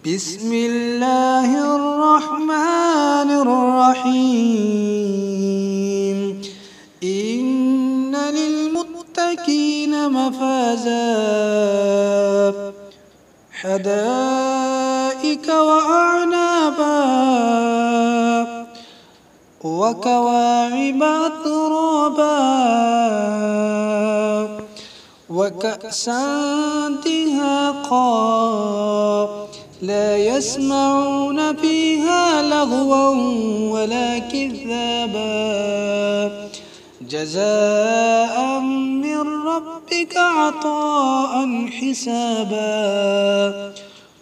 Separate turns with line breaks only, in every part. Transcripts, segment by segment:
بسم الله الرحمن الرحيم. إن للمتقين مفازا حدائق وأعنابا وكواعب أترابا وكأسا دهاقا لا يسمعون فيها لغوا ولا كذابا جزاء من ربك عطاء حسابا.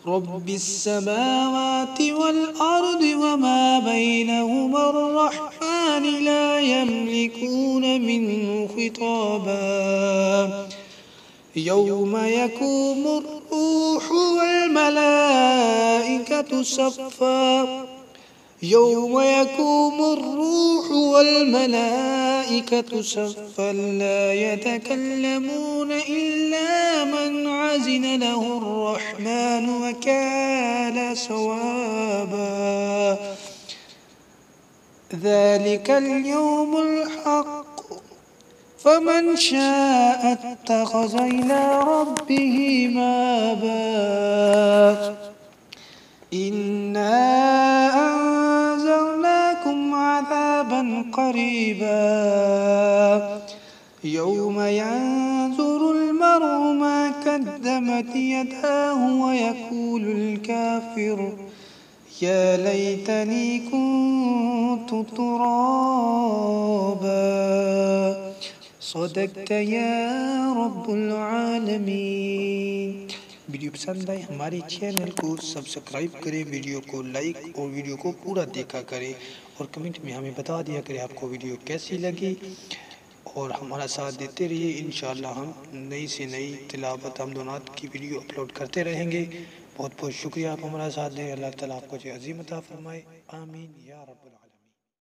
رب السماوات والأرض وما بينهما الرحمن لا يملكون منه خطابا. يوم يقوم الروح والملائكة صفا لا يتكلمون إلا من عزن له الرحمن وكان صوابا. ذلك اليوم الحق فمن شاء اتخذ إلى ربه مآبا. إنا أنذرناكم عذابا قريبا يوم ينظر المرء ما قدمت يداه ويقول الكافر يا ليتني كنت ترابا. صدقت या रब्बुल आलमीन। वीडियो पसंद आए हमारे चैनल को सब्सक्राइब करें, वीडियो को लाइक और वीडियो को पूरा देखा करें और कमेंट में हमें बता दिया करें आपको वीडियो कैसी लगी और हमारा साथ देते रहिए। इंशाअल्लाह हम नई से नई तिलावत हमदोनात की वीडियो अपलोड करते रहेंगे। बहुत बहुत शुक्रिया आप हमारा साथ दें। अल्लाह ताला आपको जो अज़ीम अता फरमाए। आमीन या रब्बुल आलमीन।